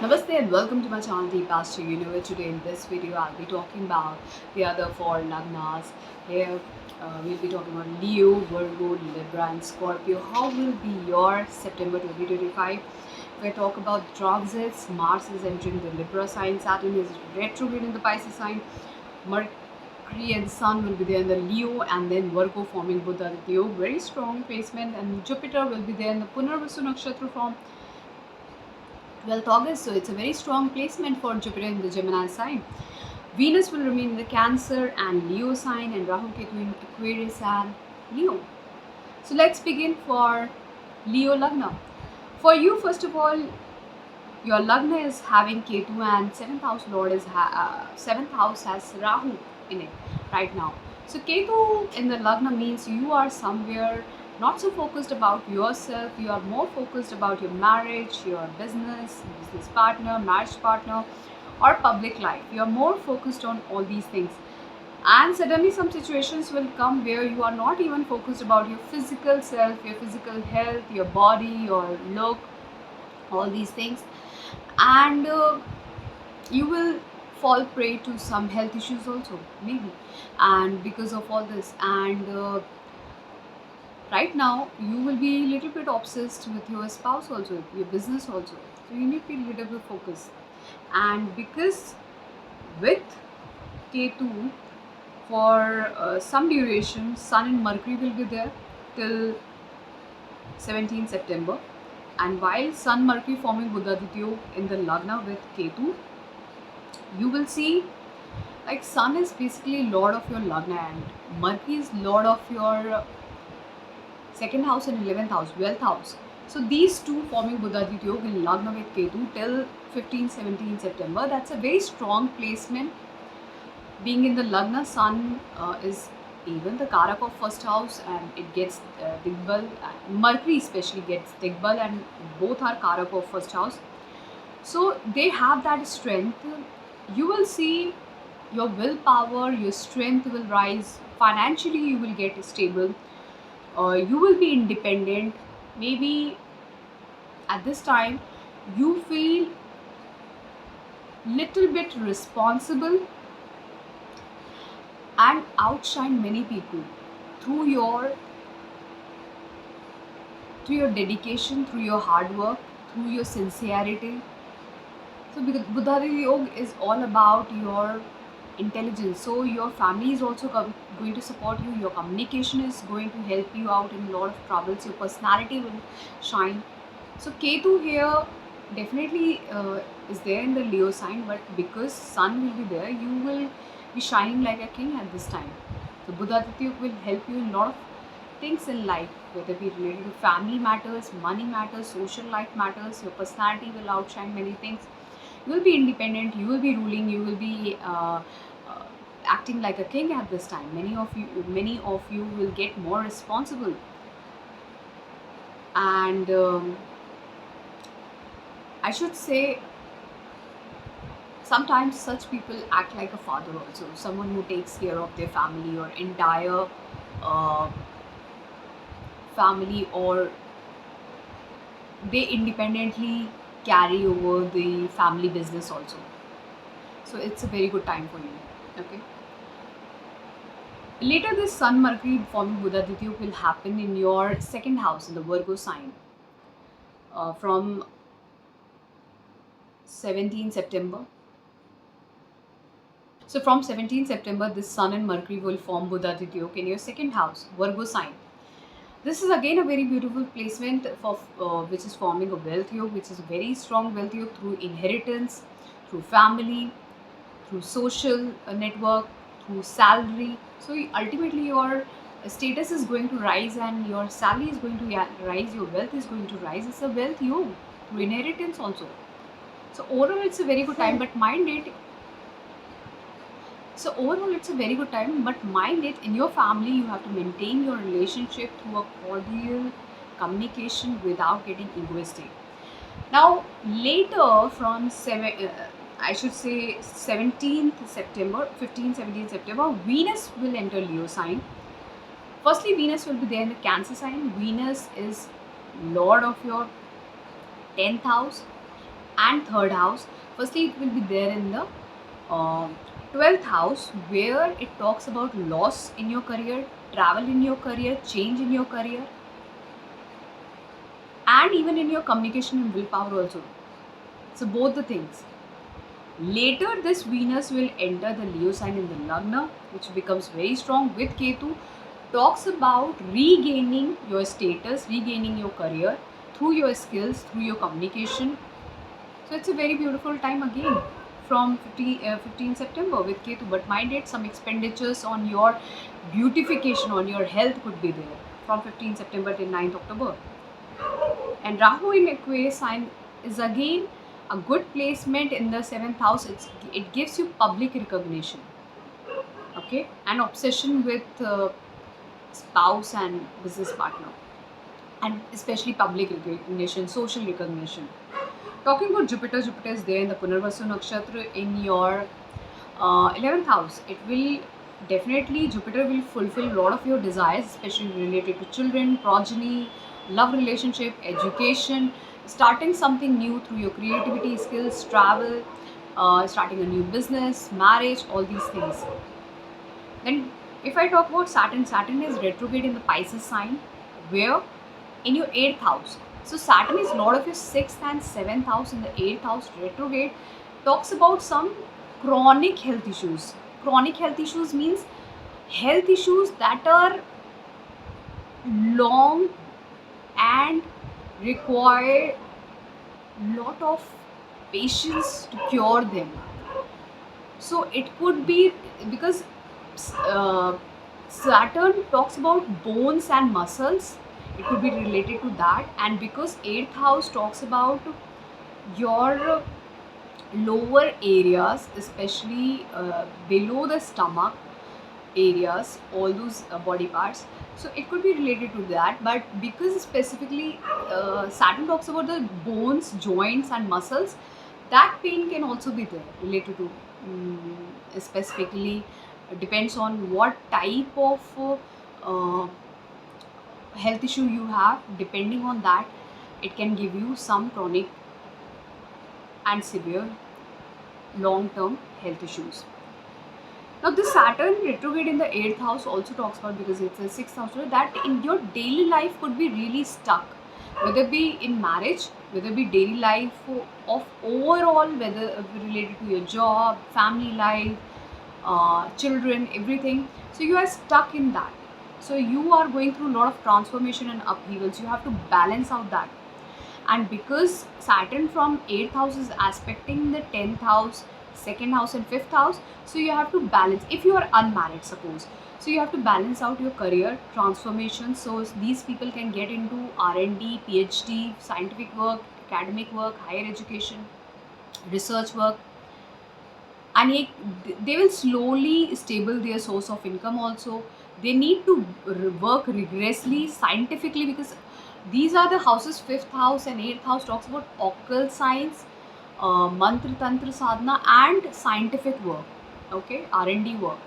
Namaste and welcome to my channel Deepastra Universe. Today in this video I'll be talking about the other four lagnas. Here we'll be talking about Leo, Virgo, Libra and Scorpio. How will be your September 2025? If I talk about transits, Mars is entering the Libra sign, Saturn is retrograde in the Pisces sign, Mercury and Sun will be there in the Leo, and then Virgo forming Buddha Leo. Very strong placement, and Jupiter will be there in the Punarvasu Nakshatra from 12th August, so it's a very strong placement for Jupiter in the Gemini sign. Venus will remain in the Cancer and Leo sign, and Rahu Ketu in Aquarius and Leo. So let's begin for Leo Lagna. For you, first of all, your Lagna is having Ketu, and seventh house Lord is seventh house has Rahu in it right now. So Ketu in the Lagna means you are somewhere not so focused about yourself. You are more focused about your marriage, your business partner, marriage partner, or public life. You are more focused on all these things. And suddenly some situations will come where you are not even focused about your physical self, your physical health, your body, your look, all these things. And you will fall prey to some health issues also, maybe. And because of all this, and right now you will be a little bit obsessed with your spouse also, your business also, so you need to be a little bit focused. And because with Ketu for some duration, Sun and Mercury will be there till 17 September, and while Sun Mercury forming Buddhaditya in the Lagna with Ketu, you will see like Sun is basically Lord of your Lagna, and Mercury is Lord of your second house and 11th house, 12th house. So these two forming Buddhaditya Yoga in Lagna with Ketu till 15-17 September. That's a very strong placement. Being in the Lagna, Sun is even the Karak of first house, and it gets Digbal. Mercury especially gets Digbal, and both are Karak of first house. So they have that strength. You will see your willpower, your strength will rise. Financially, you will get stable. You will be independent. Maybe at this time you feel little bit responsible and outshine many people through your dedication, through your hard work, through your sincerity. So because Buddhaditya Yoga is all about your intelligence, so your family is also going to support you, your communication is going to help you out in a lot of troubles, your personality will shine. So Ketu here definitely is there in the Leo sign, but because Sun will be there, you will be shining like a king at this time. So Buddhaditya will help you in a lot of things in life, whether it be related to family matters, money matters, social life matters. Your personality will outshine many things. You will be independent, you will be ruling, you will be acting like a king at this time. Many of you will get more responsible. And I should say, sometimes such people act like a father also, someone who takes care of their family or entire uh, family, or they independently carry over the family business also. So it's a very good time for you. Okay. Later, this Sun Mercury forming Buddhaditya will happen in your second house in the Virgo sign from 17 September. So from 17 September, this Sun and Mercury will form Buddhaditya Yoga in your second house, Virgo sign. This is again a very beautiful placement for which is forming a wealth yoga, which is a very strong wealth yoga through inheritance, through family, through social network, through salary. So ultimately your status is going to rise, and your salary is going to rise, your wealth is going to rise. It's a wealth yoga through inheritance also. So overall it's a very good time, but mind it. So overall it's a very good time, but mind it, in your family you have to maintain your relationship through a cordial communication without getting egoistic. Now, later from I should say 17th September, 15, 17 September, Venus will enter Leo sign. Firstly, Venus will be there in the Cancer sign. Venus is Lord of your 10th house, and third house. Firstly, it will be there in the uh, 12th house, where it talks about loss in your career, travel in your career, change in your career, and even in your communication and willpower also. So both the things. Later, this Venus will enter the Leo sign in the Lagna, which becomes very strong with Ketu. Talks about regaining your status, regaining your career through your skills, through your communication. So it's a very beautiful time again from 15 September with Ketu. But mind it, some expenditures on your beautification, on your health could be there from 15 September till 9th October. And Rahu in Aquarius sign is again a good placement in the 7th house. It gives you public recognition, okay, and obsession with spouse and business partner, and especially public recognition, social recognition. Talking about Jupiter, Jupiter is there in the Punarvasu Nakshatra in your 11th house. It will definitely, Jupiter will fulfill a lot of your desires, especially related to children, progeny, love relationship, education, starting something new through your creativity, skills, travel, starting a new business, marriage, all these things. Then, if I talk about Saturn, Saturn is retrograde in the Pisces sign, where in your 8th house. So Saturn is lord of your 6th and 7th house. In the 8th house retrograde talks about some chronic health issues. Chronic health issues means health issues that are long and require lot of patience to cure them. So it could be because uh, Saturn talks about bones and muscles, it could be related to that. And because 8th house talks about your lower areas, especially below the stomach areas, all those body parts, so it could be related to that. But because specifically Saturn talks about the bones, joints and muscles, that pain can also be there related to specifically depends on what type of uh, health issue you have. Depending on that, it can give you some chronic and severe long term health issues. Now, this Saturn retrograde in the 8th house also talks about, because it's a 6th house, that in your daily life could be really stuck, whether it be in marriage, whether it be daily life of overall, whether related to your job, family life, children, everything. So you are stuck in that. So you are going through a lot of transformation and upheavals. You have to balance out that. And because Saturn from 8th house is aspecting the 10th house, 2nd house and 5th house, so you have to balance. If you are unmarried, suppose, so you have to balance out your career transformation. So these people can get into R&D, PhD, scientific work, academic work, higher education, research work, and they will slowly stable their source of income also. They need to work rigorously scientifically, because these are the houses. 5th house and 8th house talks about occult science, mantra tantra sadhana and scientific work, okay, R&D work.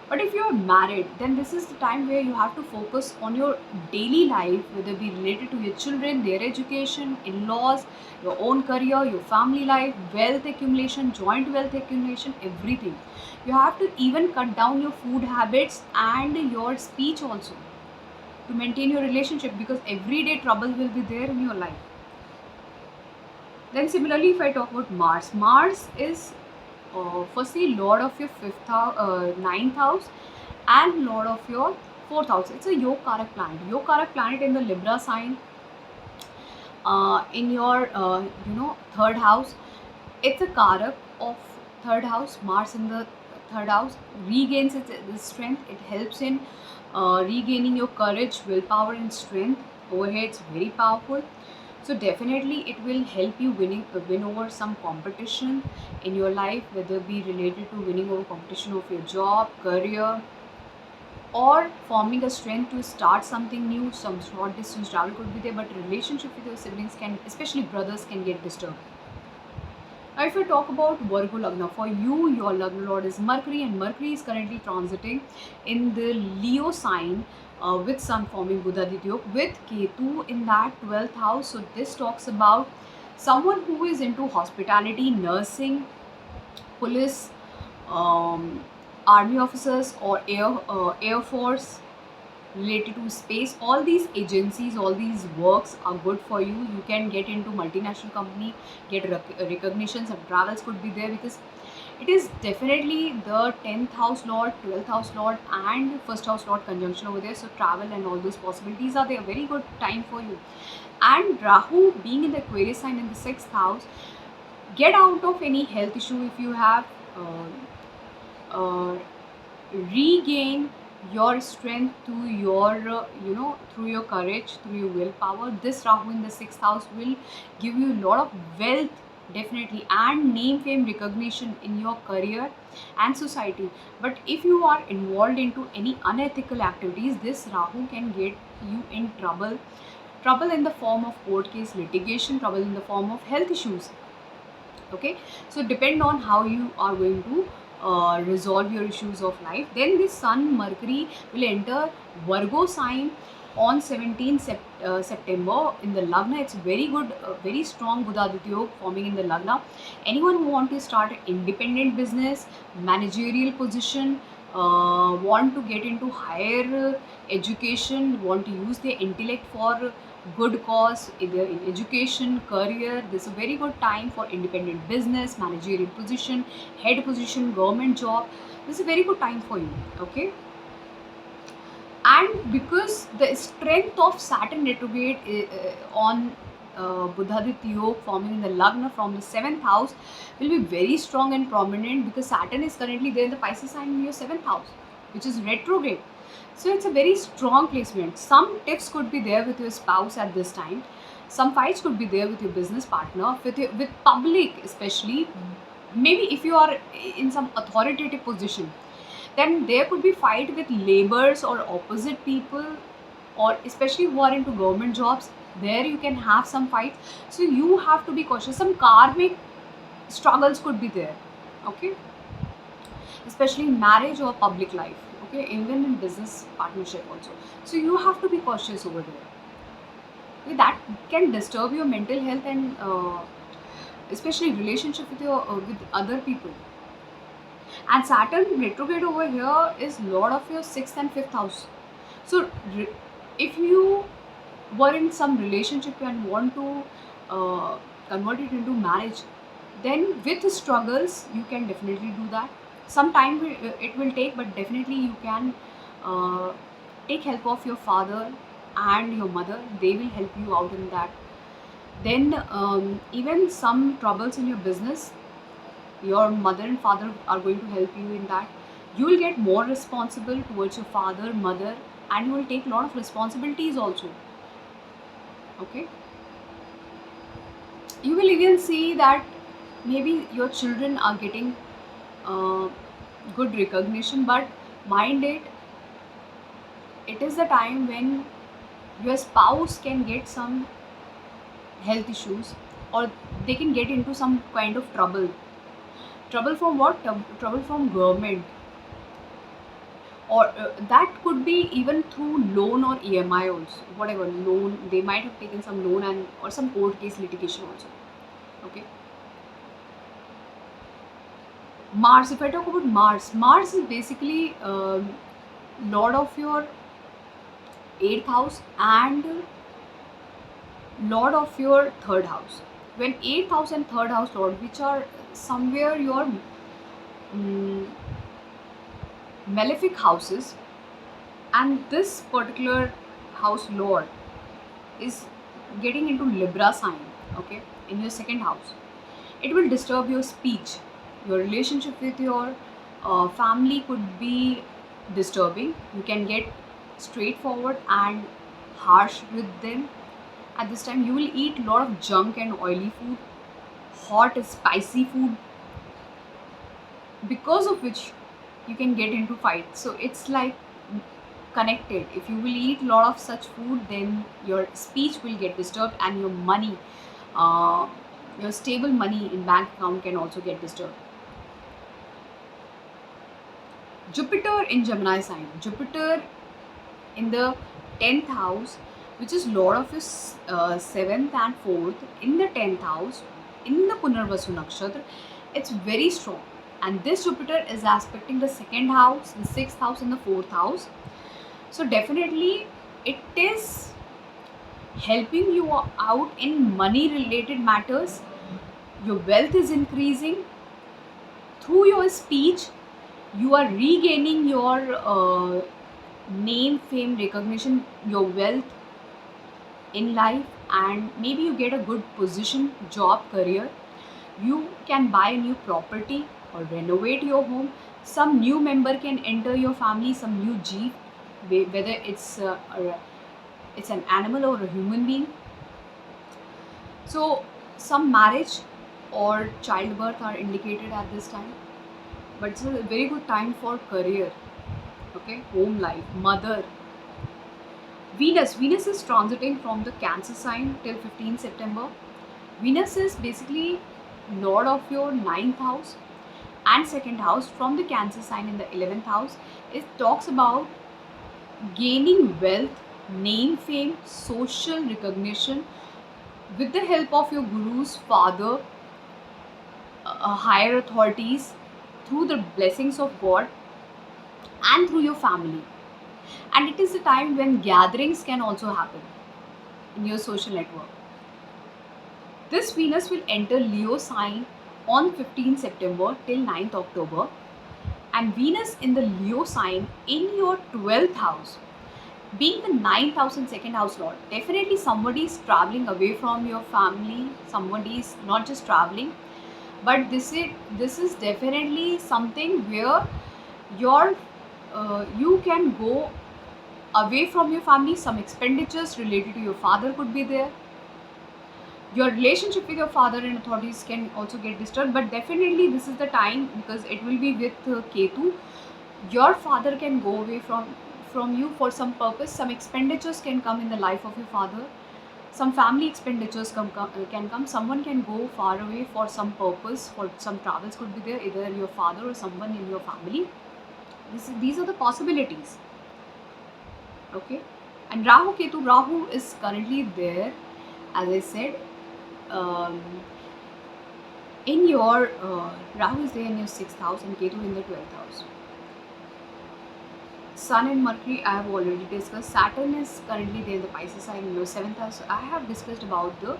But if you're married, then this is the time where you have to focus on your daily life, whether it be related to your children, their education, in-laws, your own career, your family life, wealth accumulation, joint wealth accumulation, everything. You have to even cut down your food habits and your speech also to maintain your relationship, because everyday trouble will be there in your life. Then similarly, if I talk about Mars, Mars is firstly lord of your 9th house and lord of your 4th house. It's a Yogacarak planet. Yogacarak planet in the Libra sign, in your 3rd house. It's a Karak of 3rd house. Mars in the 3rd house regains its strength. It helps in regaining your courage, willpower and strength. Over here it's very powerful. So definitely it will help you win over some competition in your life, whether it be related to winning over competition of your job, career, or forming a strength to start something new. Some short distance travel could be there, but relationship with your siblings can, especially brothers, can get disturbed. Now, if I talk about Virgo Lagna, for you, your Lagna Lord is Mercury, and Mercury is currently transiting in the Leo sign with Sun forming Buddha Dityok with Ketu in that 12th house. So, this talks about Someone who is into hospitality, nursing, police, um, army officers, or air force, related to space, all these agencies, all these works are good for you. You can get into multinational company, get recognition. Some travels could be there, because it is definitely the 10th house lord, 12th house lord, and first house lord conjunction over there. So travel and all those possibilities are there. Very good time for you. And Rahu being in the Aquarius sign in the 6th house, get out of any health issue if you have. Uh, Regain your strength to your through your courage, through your willpower. This Rahu in the 6th house will give you a lot of wealth, definitely, and name, fame, recognition in your career and society. But if you are involved into any unethical activities, this Rahu can get you in trouble. Trouble in the form of court case, litigation, trouble in the form of health issues. Okay, so depend on how you are going to resolve your issues of life. Then the sun Mercury will enter Virgo sign on 17 September in the Lagna. It's very good, very strong Budaditya Yoga forming in the Lagna. Anyone who want to start an independent business, managerial position, want to get into higher education, want to use their intellect for good cause, either in education, career. This is a very good time for independent business, managerial position, head position, government job. This is a very good time for you. Okay, and because the strength of Saturn retrograde on Buddhaditya Yoga forming in the Lagna from the 7th house will be very strong and prominent, because Saturn is currently there in the Pisces sign in your 7th house, which is retrograde. So it's a very strong placement. Some tips could be there with your spouse at this time. Some fights could be there with your business partner, with public especially. Maybe if you are in some authoritative position, then there could be fight with laborers or opposite people, or especially who are into government jobs. There you can have some fights. So you have to be cautious. Some karmic struggles could be there. Okay, especially in marriage or public life. Okay, even in business partnership also. So you have to be cautious over there. Okay, that can disturb your mental health, and especially relationship with your with other people. And Saturn retrograde over here is lord of your 6th and 5th house. So if you were in some relationship and want to convert it into marriage, then with struggles you can definitely do that. Some time it will take, but definitely you can uh, take help of your father and your mother. They will help you out in that. Then even some troubles in your business, your mother and father are going to help you in that. You will get more responsible towards your father, mother, and you will take a lot of responsibilities also. Okay, you will even see that maybe your children are getting uh, good recognition, but mind it, it is the time when your spouse can get some health issues, or they can get into some kind of trouble. Trouble from what? Trouble from government, or that could be even through loan or EMI also. Whatever loan, they might have taken some loan, and or some court case litigation also. Okay. Mars, if I talk about Mars, Mars is basically lord of your 8th house and lord of your 3rd house. When 8th house and 3rd house lord, which are somewhere your mm, malefic houses, and this particular house lord is getting into Libra sign, okay, in your 2nd house, it will disturb your speech. Your relationship with your family could be disturbing. You can get straightforward and harsh with them. At this time you will eat a lot of junk and oily food, hot spicy food, because of which you can get into fights. So it's like connected. If you will eat a lot of such food, then your speech will get disturbed, and your money, uh, your stable money in bank account can also get disturbed. Jupiter in Gemini sign, Jupiter in the 10th house which is Lord of your seventh and fourth in the 10th house in the Punarvasu Nakshatra. It's very strong. And this Jupiter is aspecting the second house, the sixth house, and the fourth house. So, definitely, it is helping you out in money related matters. Your wealth is increasing through your speech. You are regaining your name, fame, recognition, your wealth in life, and maybe you get a good position, job, career. You can buy a new property or renovate your home. Some new member can enter your family, some new jeep, whether it's an animal or a human being. So some marriage or childbirth are indicated at this time, but it's a very good time for career. Okay, home life, mother. Venus is transiting from the Cancer sign till 15 September. Venus is basically lord of your ninth house and second house from the Cancer sign in the 11th house. It talks about gaining wealth, name, fame, social recognition with the help of your gurus, father, higher authorities, through the blessings of God and through your family. And it is a time when gatherings can also happen in your social network. This Venus will enter Leo sign on 15 September till 9th October, and Venus in the Leo sign in your 12th house, being the 9th house and second house lord. Definitely somebody is traveling away from your family, somebody is not just traveling, but this is definitely something where your you can go away from your family. Some expenditures related to your father could be there. Your relationship with your father and authorities can also get disturbed, but definitely this is the time because it will be with Ketu. Your father can go away from you for some purpose. Some expenditures can come in the life of your father. Some family expenditures can come. Someone can go far away for some purpose, for some travels could be there, either your father or someone in your family. These are the possibilities. Okay. And Rahu is currently there, as I said, um, in your Rahu is there in your 6th house and Ketu in the 12th house. Sun and Mercury I have already discussed. Saturn is currently there in the Pisces sign in your 7th house. So I have discussed about the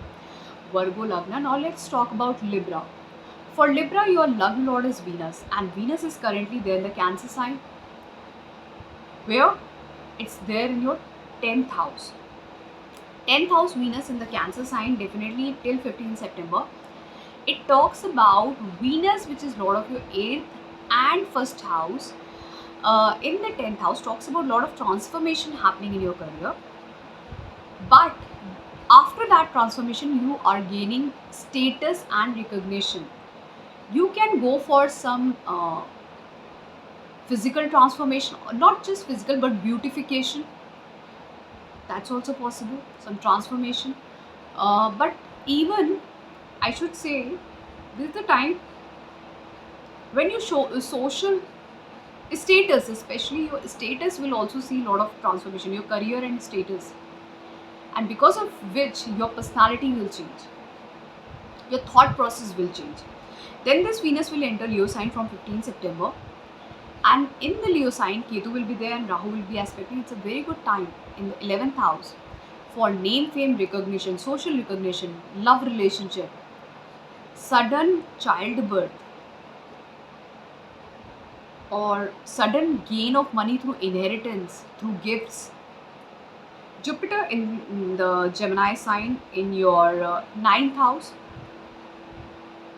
Virgo Lagna. Now let's talk about Libra. For Libra, your Lagna Lord is Venus, and Venus is currently there in the Cancer sign, where it's there in your 10th house. 10th house Venus in the Cancer sign, definitely till 15 September. It talks about Venus, which is Lord of your 8th and 1st house. In the 10th house, talks about a lot of transformation happening in your career. But after that transformation, you are gaining status and recognition. You can go for some physical transformation, not just physical but beautification. That's also possible, some transformation. But even I should say, this is the time when you show social status, especially your status will also see a lot of transformation, your career and status, and because of which your personality will change, your thought process will change. Then this Venus will enter Leo sign from 15 September, and in the Leo sign, Ketu will be there and Rahu will be aspecting. It's a very good time in the 11th house for name, fame, recognition, social recognition, love relationship, sudden childbirth, or sudden gain of money through inheritance, through gifts. Jupiter in the Gemini sign in your 9th house,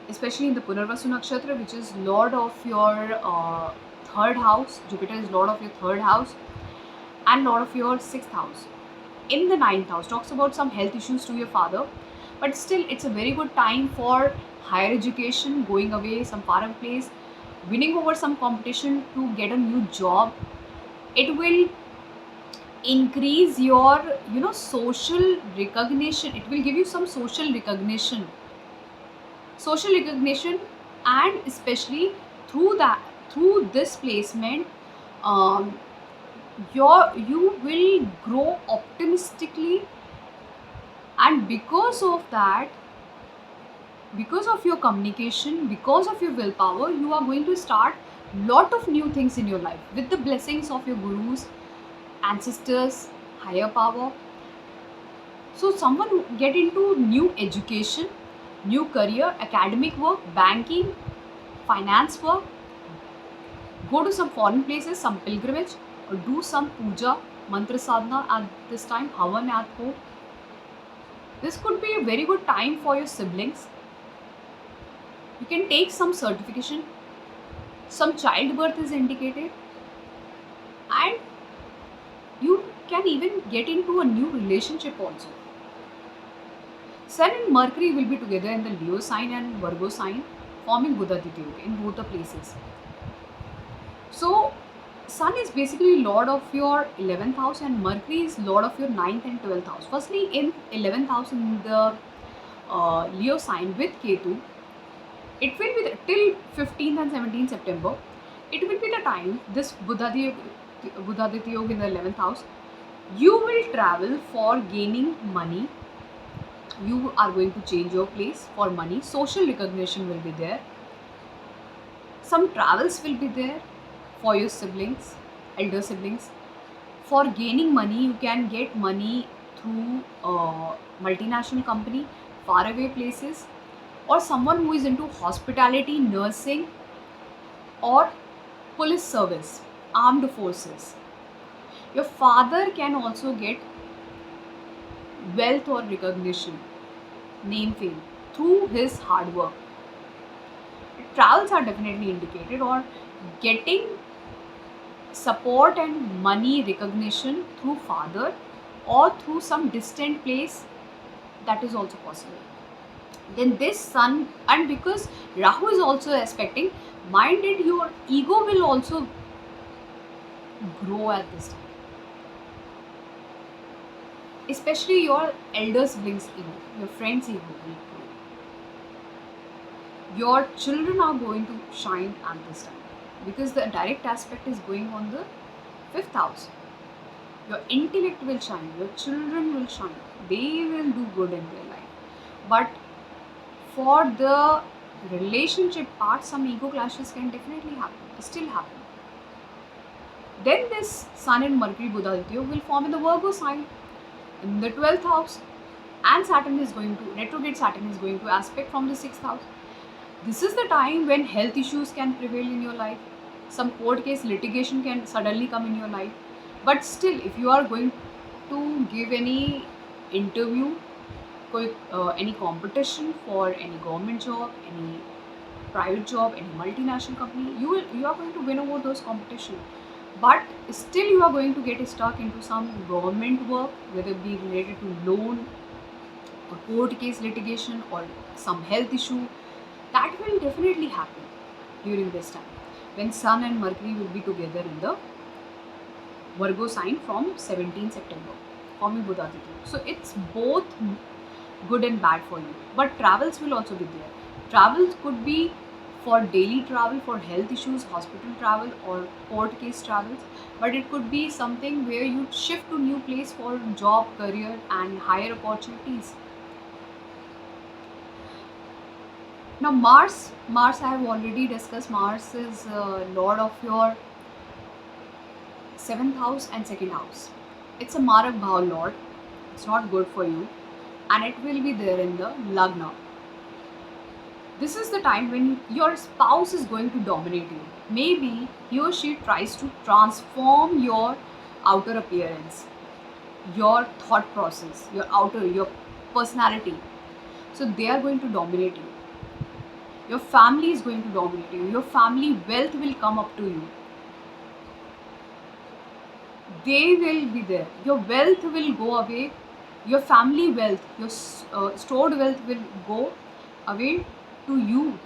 especially in the Punarvasu Nakshatra, which is Lord of your 3rd house. Jupiter is Lord of your 3rd house and Lord of your 6th house. In the 9th house, talks about some health issues to your father, but still it's a very good time for higher education, going away, some far away place, winning over some competition to get a new job. It will increase your social recognition. It will give you some social recognition, and especially through this placement, um, you will grow optimistically, and because of that, because of your communication, because of your willpower, you are going to start lot of new things in your life with the blessings of your gurus, ancestors, higher power. So someone who get into new education, new career, academic work, banking, finance work, go to some foreign places, some pilgrimage, or do some puja, mantra sadhana at this time, havan at home. This could be a very good time for your siblings. You can take some certification, some childbirth is indicated, and you can even get into a new relationship also. Sun and Mercury will be together in the Leo sign and Virgo sign, forming Buddha-Aditya Yoga in both the places. So, Sun is basically Lord of your 11th house, and Mercury is Lord of your 9th and 12th house. Firstly, in 11th house in the Leo sign with Ketu, it will be till 15th and 17th September. It will be the time this Buddha-Aditya Yoga in the 11th house. You will travel for gaining money. You are going to change your place for money. Social recognition will be there. Some travels will be there for your siblings, elder siblings. For gaining money, you can get money through a multinational company, faraway places, or someone who is into hospitality, nursing, or police service, armed forces. Your father can also get wealth or recognition, name, fame through his hard work. Travels are definitely indicated, or getting support and money recognition through father or through some distant place, that is also possible. Then this sun, and because Rahu is also aspecting, minded your ego will also grow at this time, especially your elder siblings ego, your friends ego will grow. Your children are going to shine at this time because the direct aspect is going on the fifth house. Your intellect will shine, your children will shine, they will do good in their life. But for the relationship part, some ego clashes can definitely happen, still happen. Then this Sun and Mercury Buddha-Aditya will form in the Virgo sign in the 12th house, and Saturn is going to, retrograde Saturn is going to aspect from the 6th house. This is the time when health issues can prevail in your life. Some court case litigation can suddenly come in your life. But still, if you are going to give any interview, any competition for any government job, any private job, any multinational company, you are going to win over those competition. But still, you are going to get stuck into some government work, whether it be related to loan, or court case litigation, or some health issue. That will definitely happen during this time when Sun and Mercury will be together in the Virgo sign from 17 September, forming Buddha-Aditya. So it's both good and bad for you. But travels will also be there. Travels could be for daily travel, for health issues, hospital travel, or court case travels. But it could be something where you shift to new place for job, career, and higher opportunities. Now Mars I have already discussed. Mars is lord of your 7th house and 2nd house. It's a Marak Bhav lord. It's not good for you, and it will be there in the Lagna. This is the time when your spouse is going to dominate you. Maybe he or she tries to transform your outer appearance, your thought process, your personality. So they are going to dominate you. Your family is going to dominate you. Your family wealth will come up to you. They will be there. Your wealth will go away. Your family wealth, your stored wealth will go away to you.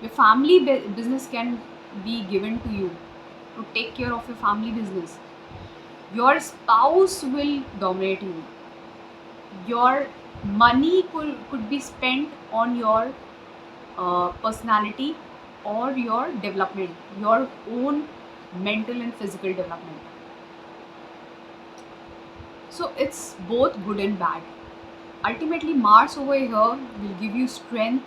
Your family business can be given to you to take care of your family business. Your spouse will dominate you. Your money could be spent on your personality or your development, your own mental and physical development. So it's both good and bad. Ultimately, Mars over here will give you strength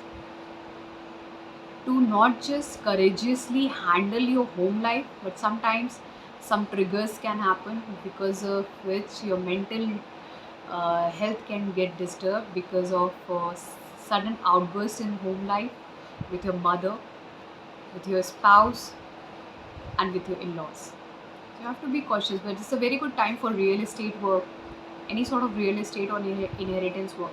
to not just courageously handle your home life, but sometimes some triggers can happen because of which your mental health can get disturbed because of sudden outbursts in home life with your mother, with your spouse, and with your in-laws. So you have to be cautious, but it's a very good time for real estate work, any sort of real estate or inheritance work.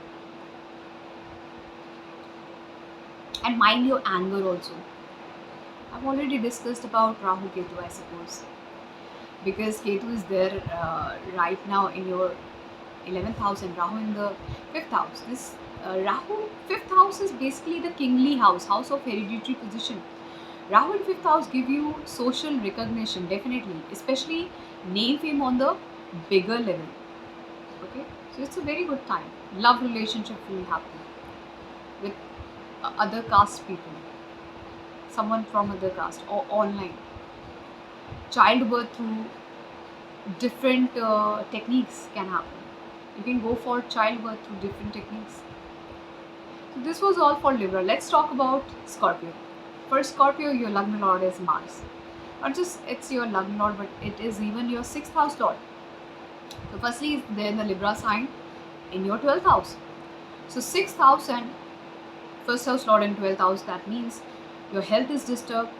And mind your anger also. I've already discussed about Rahu Ketu, I suppose, because Ketu is there right now in your 11th house and Rahu in the 5th house. This Rahu 5th house is basically the kingly house, house of hereditary position. Rahu in 5th house give you social recognition, definitely, especially name fame on the bigger level. Okay, so it's a very good time. Love relationship will happen with other caste people, someone from other caste, or online. Childbirth through different techniques can happen. You can go for childbirth through different techniques. So this was all for Libra. Let's talk about Scorpio. For Scorpio, your Lagna Lord is Mars. Not just it's your Lagna Lord, but it is even your 6th house Lord. So firstly, it's there in the Libra sign in your 12th house. So 6th house and 1st house Lord in 12th house, that means your health is disturbed.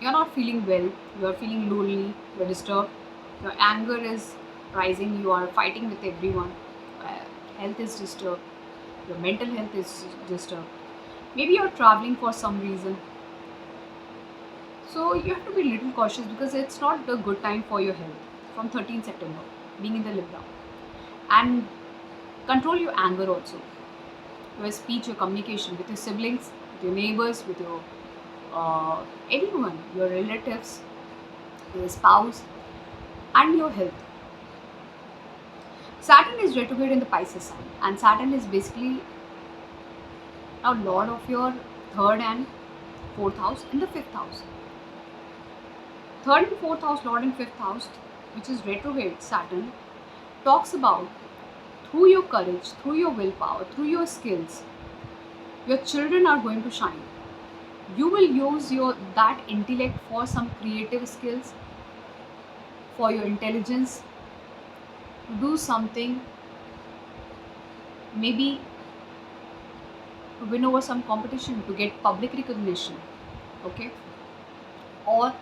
You're not feeling well. You're feeling lonely. You're disturbed. Your anger is rising. You are fighting with everyone. Health is disturbed. Your mental health is disturbed. Maybe you're traveling for some reason. So you have to be a little cautious because it's not a good time for your health from 13 September, being in the Libra. And control your anger also. Your speech, your communication with your siblings, with your neighbors, with your anyone, your relatives, your spouse, and your health. Saturn is retrograde in the Pisces sign, and Saturn is basically now lord of your 3rd and 4th house in the 5th house. 3rd and 4th house, lord in 5th house, which is retrograde Saturn, talks about through your courage, through your willpower, through your skills, your children are going to shine. You will use your that intellect for some creative skills, for your intelligence, to do something, maybe to win over some competition, to get public recognition, okay, or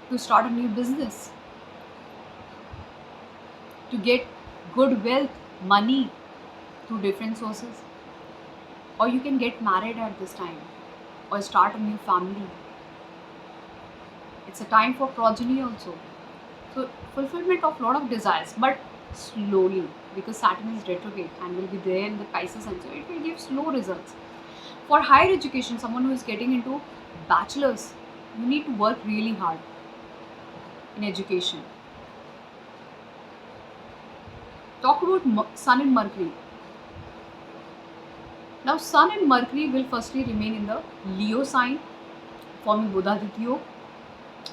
to start a new business, to get good wealth, money through different sources, or you can get married at this time or start a new family. It's a time for progeny also. So fulfillment of lot of desires, but slowly, because Saturn is retrograde and will be there in the Pisces sign, so it will give slow results. For higher education, someone who is getting into bachelor's, you need to work really hard in education. Talk about Sun and Mercury. Now Sun and Mercury will firstly remain in the Leo sign, forming Buddha-Aditya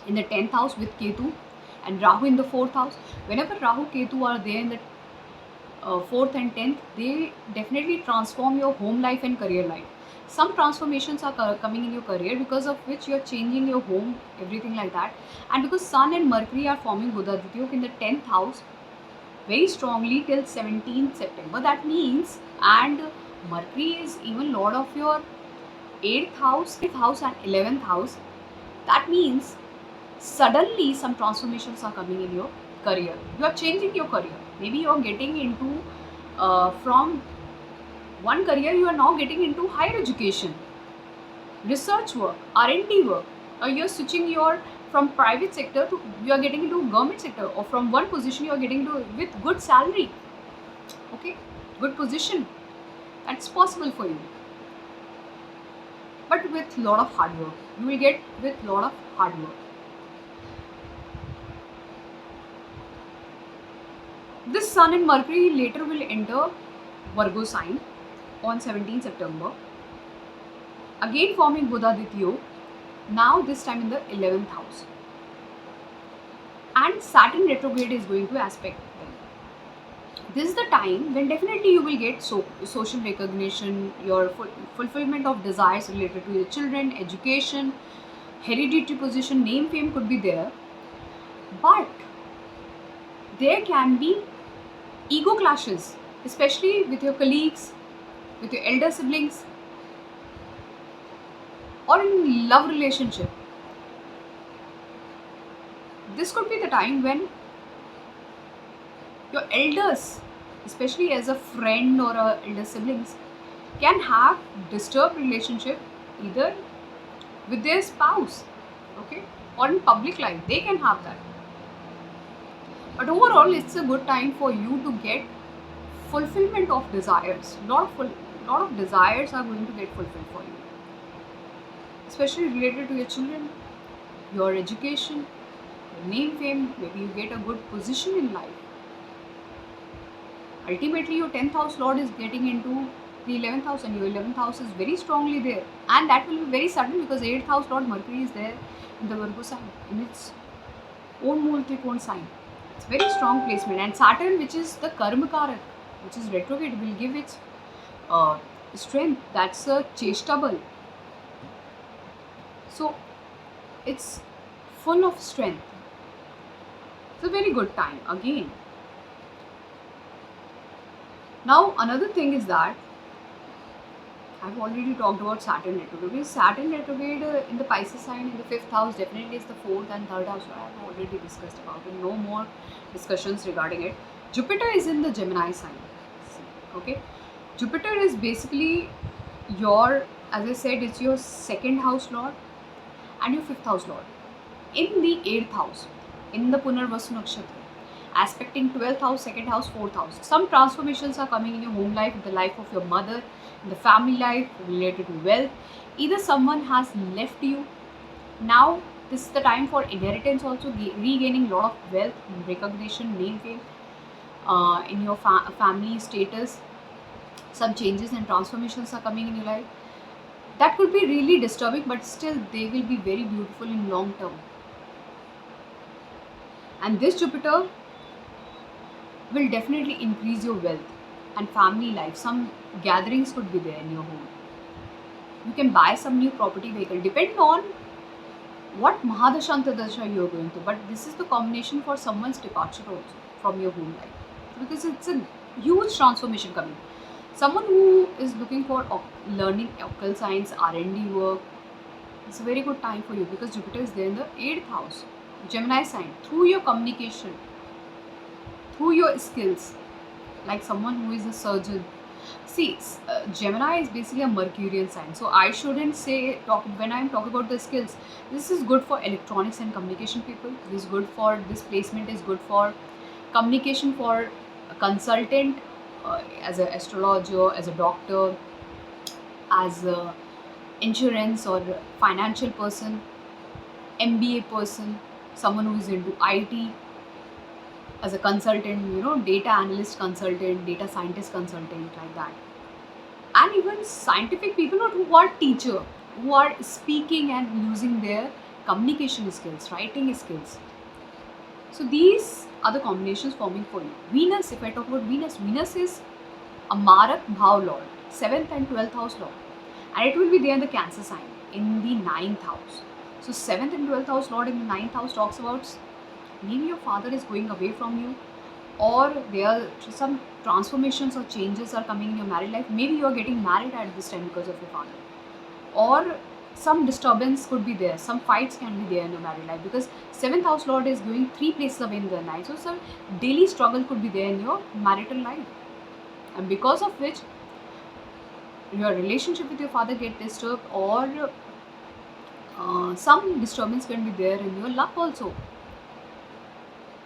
in the 10th house with Ketu and Rahu in the 4th house. Whenever Rahu Ketu are there in the 4th and 10th, they definitely transform your home life and career life. Some transformations are coming in your career, because of which you are changing your home, everything like that. And because Sun and Mercury are forming Buddha-Aditya in the 10th house very strongly till 17th September. That means, and Mercury is even lord of your 8th house, 5th house and 11th house. That means suddenly some transformations are coming in your career. You are changing your career. Maybe you are getting into from one career, you are now getting into higher education, research work, R&D work, or you are switching your from private sector to you are getting into government sector, or from one position you are getting into with good salary, okay, good position. That's possible for you, but with lot of hard work. You will get with lot of hard work. This Sun and Mercury later will enter Virgo sign on 17 September, again forming Buddha-Aditya Now this time in the 11th house, and Saturn retrograde is going to aspect them. This is the time when definitely you will get social recognition, your fulfillment of desires related to your children, education, hereditary position, name, fame could be there. But there can be ego clashes, especially with your colleagues, with your elder siblings, or in love relationship. This could be the time when your elders, especially as a friend or a elder siblings, can have disturbed relationship either with their spouse, okay, or in public life. They can have that. But overall, it's a good time for you to get fulfillment of desires. Lot of desires are going to get fulfilled for you, especially related to your children, your education, your name, fame. Maybe you get a good position in life. Ultimately, your 10th house lord is getting into the 11th house, and your 11th house is very strongly there, and that will be very sudden because 8th house lord Mercury is there in the Virgo sign in its own Mool Trikon sign. It's very strong placement, and Saturn, which is the Karma Karak, which is retrograde, will give its strength. That's a Cheshtabal. So it's full of strength. It's a very good time again. Now another thing is that I've already talked about Saturn retrograde. Saturn retrograde in the Pisces sign in the 5th house definitely is the 4th and 3rd house. I have already discussed about it. No more discussions regarding it. Jupiter is in the Gemini sign. Okay, Jupiter is basically your, as I said, it's your 2nd house lord and your 5th house lord in the 8th house in the Punarvasu nakshatra, aspecting 12th house, 2nd house, 4th house. Some transformations are coming in your home life, the life of your mother, in the family life, related to wealth. Either someone has left you. Now this is the time for inheritance also, regaining lot of wealth, recognition, name, fame in your family status. Some changes and transformations are coming in your life. That could be really disturbing, but still they will be very beautiful in long term. And this Jupiter will definitely increase your wealth and family life. Some gatherings could be there in your home. You can buy some new property, vehicle, depending on what Mahadashanta Dasha you are going to. But this is the combination for someone's departure also from your home life, because it's a huge transformation coming. Someone who is looking for learning occult science, R&D work, it's a very good time for you because Jupiter is there in the 8th house, Gemini sign. Through your communication, through your skills, like someone who is a surgeon. See, Gemini is basically a Mercurian sign, so I shouldn't say when I'm talking about the skills. This is good for electronics and communication people. This is good for, this placement is good for communication, for a consultant, as an astrologer, as a doctor, as a insurance or financial person, MBA person, someone who is into IT, as a consultant, data analyst consultant, data scientist consultant, like that. And even scientific people who are teacher, who are speaking and using their communication skills, writing skills. So these are the combinations forming for you. Venus, if I talk about Venus, Venus is a Marak Bhav Lord, 7th and 12th house Lord, and it will be there in the Cancer sign in the 9th house. So 7th and 12th house Lord in the 9th house talks about maybe your father is going away from you, or there are some transformations or changes are coming in your married life. Maybe you are getting married at this time because of your father, or some disturbance could be there, some fights can be there in your married life, because 7th house lord is going 3 places away in the night. So some daily struggle could be there in your marital life, and because of which your relationship with your father get disturbed, or some disturbance can be there in your love also.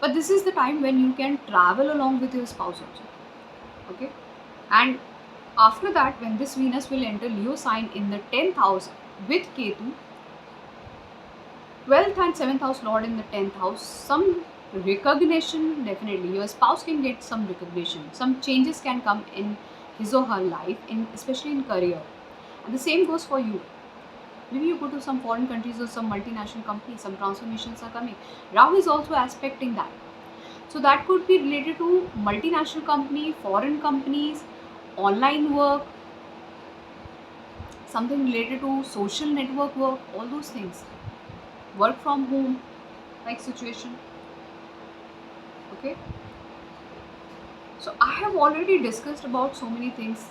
But this is the time when you can travel along with your spouse also. Okay, and after that, when this Venus will enter Leo sign in the 10th house with Ketu, 12th and 7th house Lord in the 10th house, some recognition, definitely your spouse can get some recognition, some changes can come in his or her life, in especially in career, and the same goes for you. Maybe you go to some foreign countries or some multinational companies, some transformations are coming. Rahu is also aspecting that. So that could be related to multinational company, foreign companies, online work, something related to social network work, all those things. Work from home, like situation. Okay. So I have already discussed about so many things,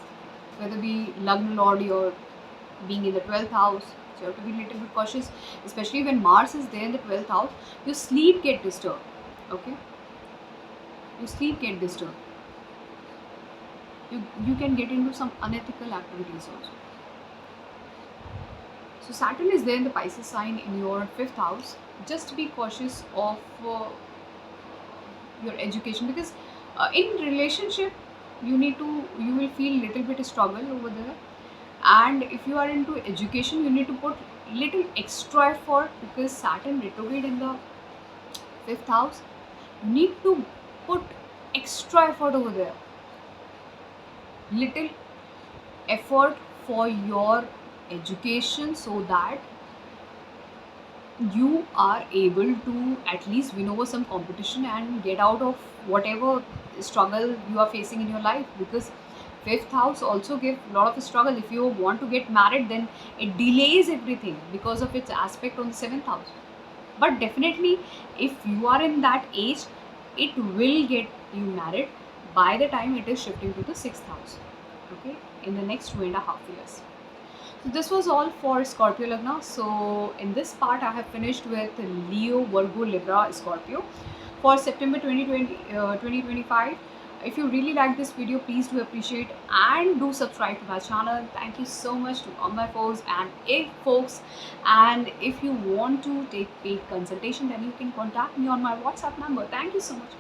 whether be Lagna Lord or being in the 12th house. So you have to be a little bit cautious, especially when Mars is there in the 12th house. Your sleep get disturbed. Okay, your sleep get disturbed. You can get into some unethical activities also. So Saturn is there in the Pisces sign in your 5th house. Just be cautious of your education, because in relationship you will feel little bit struggle over there. And if you are into education, you need to put little extra effort, because Saturn retrograde in the 5th house, you need to put extra effort over there, little effort for your education, so that you are able to at least win over some competition and get out of whatever struggle you are facing in your life. Because fifth house also give a lot of struggle. If you want to get married, then it delays everything because of its aspect on the seventh house. But definitely, if you are in that age, it will get you married by the time it is shifting to the sixth house. Okay, in the next 2.5 years. So this was all for Scorpio Lagna. So in this part, I have finished with Leo, Virgo, Libra, Scorpio for September 2025. If you really like this video, please do appreciate and do subscribe to my channel. Thank you so much to all my folks and folks. And if you want to take paid consultation, then you can contact me on my WhatsApp number. Thank you so much.